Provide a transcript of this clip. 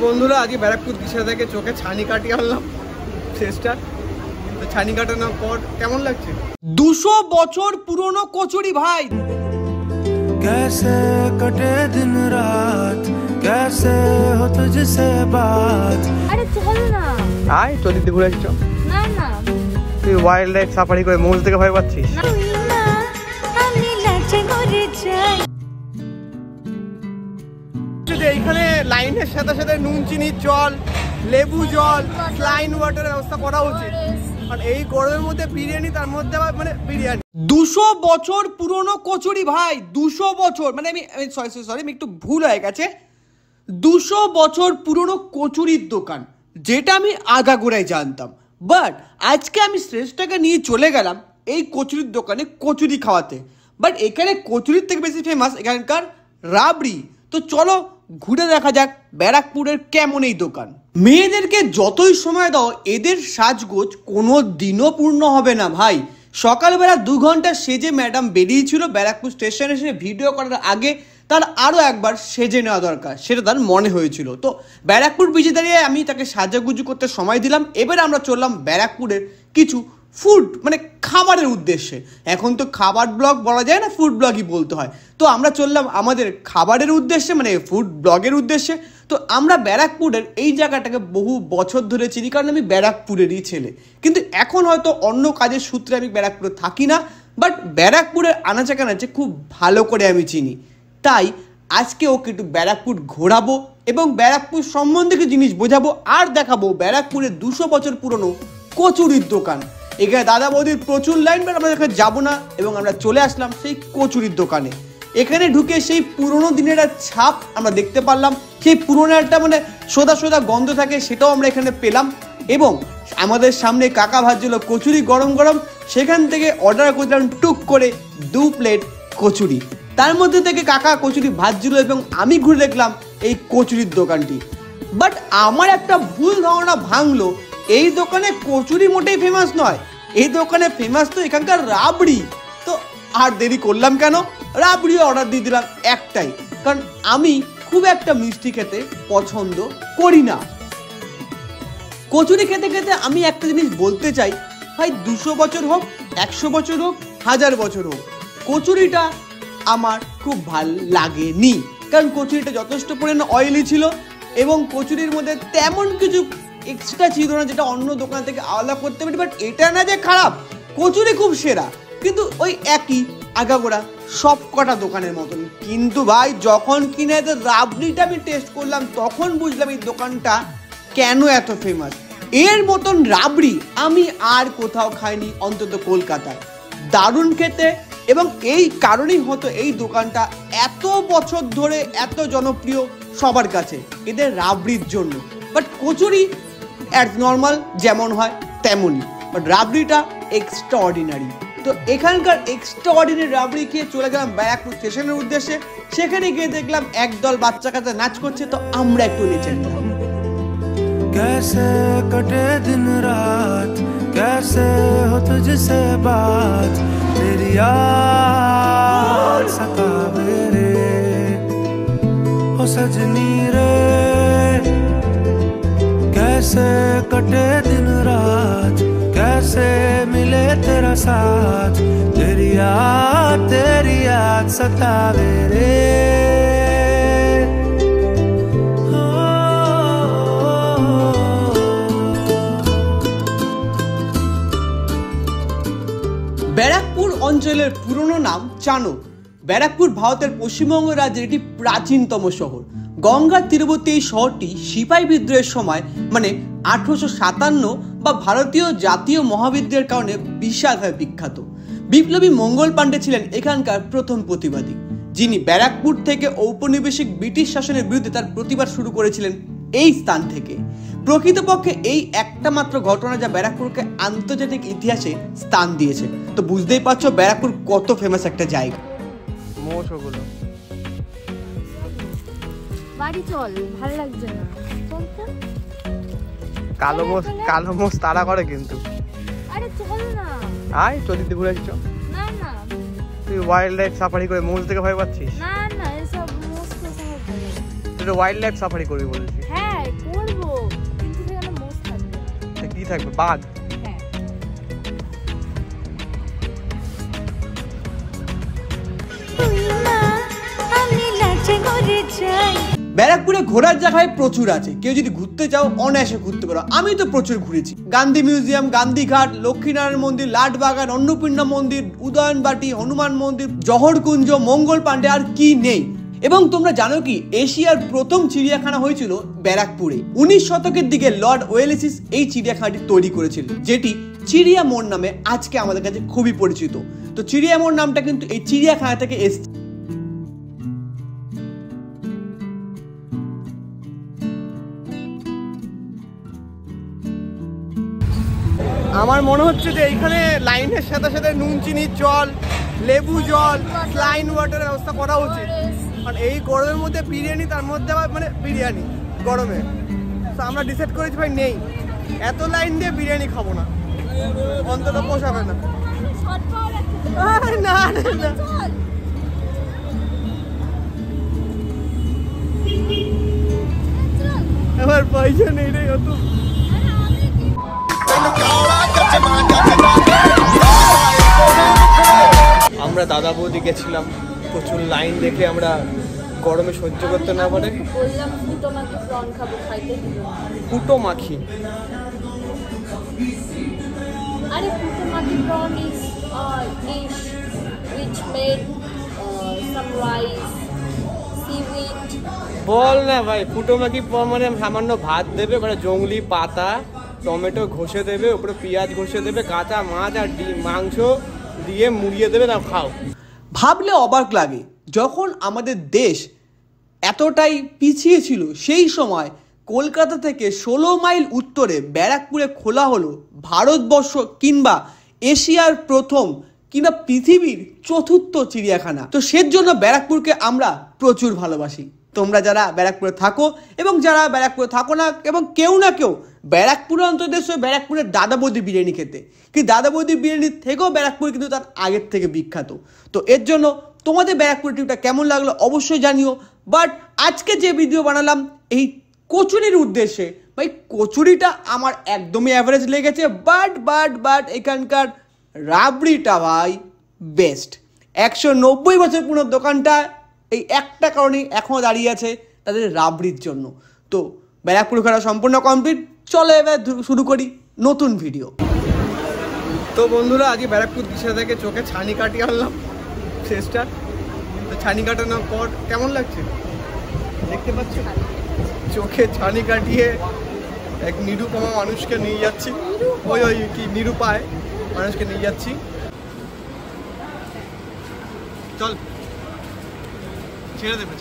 বন্ধুরা আজকে ব্যারাকপুর দিশা থেকে চোখে ছানি কাটিয়ে আনলাম শেষটা। ছানি কাটানোর পর কেমন লাগছে? 200 বছর পুরনো কচুরি ভাই। कैसे कटे दिन रात कैसे हो तुझसे बात। আরে চল না। আয় চল দিতে ঘুরে আসছো। না না তুই ওয়াইল্ড লাইফ সাফারি করে মৌজ থেকে ভয় পাচ্ছিস? না আমি লাচে মরে যাই। এইখানে লাইনের সাথে সাথে নুন চিনি জল, লেবু জল, স্লাইন ওয়াটার ব্যবস্থা করা উচিত। আর এই গরমের মধ্যে বিরিয়ানি, তার মধ্যে মানে বিরিয়ানি 200 বছর পুরনো কচুরি ভাই। 200 বছর মানে আমি সরি আমি একটু ভুল হয়ে গেছে। 200 বছর পুরনো কচুরির দোকান, যেটা আমি আগাগোড়ায় জানতাম। বাট আজকে আমি শ্রেষ্ঠটাকে নিয়ে চলে গেলাম এই কচুরির দোকানে কচুরি খাওয়াতে। বাট এখানে কচুরির থেকে বেশি ফেমাস এখানকার রাবড়ি। তো চলো ঘুরে দেখা যাক ব্যারাকপুরের কেমন এই দোকান। মেয়েদেরকে যতই সময় দাও এদের সাজগোজ কোনো দিনও পূর্ণ হবে না ভাই। সকালবেলা 2 ঘন্টা সেজে ম্যাডাম বেরিয়েছিল ব্যারাকপুর স্টেশনে এসে ভিডিও করার আগে তার আরও একবার সেজে নেওয়া দরকার, সেটা তার মনে হয়েছিল। তো ব্যারাকপুর ব্রিজে দাঁড়িয়ে আমি তাকে সাজাগুজু করতে সময় দিলাম। এবার আমরা চললাম ব্যারাকপুরের কিছু ফুড মানে খাবারের উদ্দেশ্যে। এখন তো খাবার ব্লগ বলা যায় না, ফুড ব্লগই বলতে হয়। তো আমরা চললাম আমাদের খাবারের উদ্দেশ্যে মানে ফুড ব্লগের উদ্দেশ্যে। তো আমরা ব্যারাকপুরের এই জায়গাটাকে বহু বছর ধরে চিনি, কারণ আমি ব্যারাকপুরেরই ছেলে। কিন্তু এখন হয়তো অন্য কাজের সূত্রে আমি ব্যারাকপুরে থাকি না, বাট ব্যারাকপুরের আনাচে কানাচে খুব ভালো করে আমি চিনি। তাই আজকে ওকে একটু ব্যারাকপুর ঘোরাবো এবং ব্যারাকপুর সম্বন্ধে কিছু জিনিস বোঝাবো আর দেখাবো ব্যারাকপুরের 200 বছর পুরনো কচুরির দোকান। এখানে দাদা বৌদির প্রচুর লাইন, বাট আমরা এখানে যাবো না এবং আমরা চলে আসলাম সেই কচুরির দোকানে। এখানে ঢুকে সেই পুরোনো দিনের ছাপ আমরা দেখতে পারলাম। সেই পুরোনো একটা মানে সোদা সোদা গন্ধ থাকে, সেটাও আমরা এখানে পেলাম। এবং আমাদের সামনে কাকা ভাজছিল কচুরি গরম গরম, সেখান থেকে অর্ডার করলাম টুক করে 2 প্লেট কচুরি। তার মধ্যে থেকে কাকা কচুরি ভাজছিল এবং আমি ঘুরে দেখলাম এই কচুরির দোকানটি। বাট আমার একটা ভুল ধারণা ভাঙলো, এই দোকানে কচুরি মোটেই ফেমাস নয়, এই দোকানে ফেমাস তো এখানকার রাবড়ি। তো আর দেরি করলাম কেন, রাবড়ি অর্ডার দিয়ে দিলাম একটাই, কারণ আমি খুব একটা মিষ্টি খেতে পছন্দ করি না। কচুরি খেতে খেতে আমি একটা জিনিস বলতে চাই ভাই, 200 বছর হোক, 100 বছর হোক, 1000 বছর হোক, কচুরিটা আমার খুব ভাল লাগেনি। কারণ কচুরিটা যথেষ্ট পরিমাণে অয়েলি ছিল এবং কচুরির মধ্যে তেমন কিছু এক্সট্রা ছিল না যেটা অন্য দোকান থেকে আলাদা করতে পারি। বাট এটা না যে খারাপ, কচুরি খুব সেরা, কিন্তু ওই একই আগাগোড়া সব কটা দোকানের মতন। কিন্তু ভাই যখন কিনে এদের রাবড়িটা আমি টেস্ট করলাম তখন বুঝলাম এই দোকানটা কেন এত ফেমাস। এর মতন রাবড়ি আমি আর কোথাও খাইনি, অন্তত কলকাতায়। দারুণ খেতে, এবং এই কারণেই হতো এই দোকানটা এত বছর ধরে এত জনপ্রিয় সবার কাছে, এদের রাবড়ির জন্য। বাট কচুরি অ্যাজ নর্মাল যেমন হয় তেমনই, বাট রাবড়িটা এক্সট্রা অর্ডিনারি। তো এখানকার এক্সট্রা অর্ডিনারি রাবড়ি খেয়ে চলে গেলাম ব্যারাকপুর স্টেশনের উদ্দেশ্যে। সেখানে গিয়ে দেখলাম একদল বাচ্চা কাচ্চা নাচ করছে, তো আমরা একটু নিচে গেলাম। कैसे कटे दिन रात कैसे हो तुझसे बात तेरी याद सतावे रे हो सजनी रे कैसे कटे दिन रात कैसे मिले तेरा साथ तेरी याद सतावे रे। ব্যারাকপুর অঞ্চলের পুরনো নাম চানক। ব্যারাকপুর ভারতের পশ্চিমবঙ্গ রাজ্যের একটি প্রাচীনতম শহর। গঙ্গার তীরবর্তী এই শহরটি সিপাহী বিদ্রোহের সময় মানে 1857 বা ভারতীয় জাতীয় মহাবিদ্রোহের কারণে বিশালভাবে বিখ্যাত। বিপ্লবী মঙ্গল পাণ্ডে ছিলেন এখানকার প্রথম প্রতিবাদী, যিনি ব্যারাকপুর থেকে ঔপনিবেশিক ব্রিটিশ শাসনের বিরুদ্ধে তার প্রতিবাদ শুরু করেছিলেন এই স্থান থেকে। প্রকৃতপক্ষে এই একটা মাত্র ঘটনা যা ব্যারাকপুরকে আন্তর্জাতিক ইতিহাসে স্থান দিয়েছে। তো বুঝতেই পারছো ব্যারাকপুর কত ফেমাস একটা জায়গা। মোষগুলো বাড়ি চল, ভালো লাগছে না। চল তো। কালো মোষ তাড়া করে কিন্তু। আরে চল না। আয় চল দিতে ঘুরে আসছো। না না তুই ওয়াইল্ড লাইফ সাফারি করে মৌজ থেকে ভয় পাচ্ছিস? না না এসব মোষ তো সব ভালো। তুই ওয়াইল্ড লাইফ সাফারি করবি বলছিস? হ্যাঁ কি থাকবে? বাঘ। ব্যারাকপুরে ঘোরার জায়গায় প্রচুর আছে, কেউ যদি ঘুরতে চাও অনায়াসে ঘুরতে পারো। আমি তো প্রচুর ঘুরেছি। গান্ধী মিউজিয়াম, গান্ধীঘাট, লক্ষ্মীনারায়ণ মন্দির, লাটবাগান, অন্নপূর্ণা মন্দির, উদয়নবাটি, হনুমান মন্দির, জহরকুঞ্জ, মঙ্গল পাণ্ডে, আর কি নেই। এবং তোমরা জানো কি এশিয়ার প্রথম চিড়িয়াখানা হয়েছিল ব্যারাকপুরে। 19 শতকের দিকে লর্ড ওয়েলেসিস এই চিড়িয়াখানাটি তৈরি করেছিল, যেটি চিড়িয়া মোড় নামে আজকে আমাদের কাছে খুবই পরিচিত। তো চিড়িয়া মোড় নামটা কিন্তু এই চিড়িয়াখানা থেকে এসেছে। আমার মনে হচ্ছে যে এইখানে লাইনের সাথে সাথে নুন চিনির জল, লেবু জল, স্লাইন ওয়াটারের ব্যবস্থা করা উচিত। কারণ এই গরমের মধ্যে বিরিয়ানি, তার মধ্যে আবার মানে বিরিয়ানি গরমে, তো আমরা ডিসাইড করেছি ভাই নেই, এত লাইন দিয়ে বিরিয়ানি খাবো না, অন্তত পোষাবে না। না না আমার পয়সা নেই রে অত। আমরা দাদা বৌদি গেছিলাম, প্রচুর লাইন দেখে আমরা গরমে সহ্য করতে না পারে বললাম ফুটো মাখি প্রন খাবো, খাইতে দিল না। ফুটো মাখি, আরে ফুটো মাখি prawn is dish which made some rice, seaweed. বল না ভাই, ফুটো মাখি মানে সামান্য ভাত দেবে, মানে জংলি পাতা, টমেটো ঘষে দেবে, উপরে পেঁয়াজ ঘষে দেবে, কাঁচা মাছ আর ডিম মাংস দিয়ে মুড়িয়ে দেবে, না খাও। ভাবলে অবাক লাগে, যখন আমাদের দেশ এতটাই পিছিয়ে ছিল সেই সময় কলকাতা থেকে 16 মাইল উত্তরে ব্যারাকপুরে খোলা হলো ভারতবর্ষ কিংবা এশিয়ার প্রথম কিংবা পৃথিবীর চতুর্থ চিড়িয়াখানা। তো সেজন্য ব্যারাকপুরকে আমরা প্রচুর ভালোবাসি। তোমরা যারা ব্যারাকপুরে থাকো এবং যারা ব্যারাকপুরে থাকো না, এবং কেউ না কেউ ব্যারাকপুরে অন্তত এসে ব্যারাকপুরের দাদা বৌদি বিরিয়ানি খেতে, কিন্তু দাদা বৌদি বিরিয়ানির থেকেও ব্যারাকপুর কিন্তু তার আগের থেকে বিখ্যাত। তো এর জন্য তোমাদের ব্যারাকপুর ট্রিপটা কেমন লাগলো অবশ্যই জানিও। বাট আজকে যে ভিডিও বানালাম এই কচুরির উদ্দেশ্যে, ভাই কচুরিটা আমার একদমই অ্যাভারেজ লেগেছে, বাট এখানকার রাবড়িটা ভাই বেস্ট। 190 বছর পুরনো দোকানটা এই একটা কারণেই এখনও দাঁড়িয়ে আছে, তাদের রাবড়ির জন্য। তো ব্যারাকপুর ঘোরা সম্পূর্ণ কমপ্লিট, চলো এবার শুরু করি নতুন ভিডিও। তো বন্ধুরা, আজকে ব্যারাকপুর দিশা থেকে চোখে ছানি কাটিয়ে আনলাম শেষটা। তো ছানি কাটানোর পর কেমন লাগছে দেখতে পাচ্ছ, চোখে ছানি কাটিয়ে এক নিরুপমা মানুষকে নিয়ে যাচ্ছি, ওই কি নিরুপায় মানুষকে নিয়ে যাচ্ছি। চল, ছেড়ে দেবে।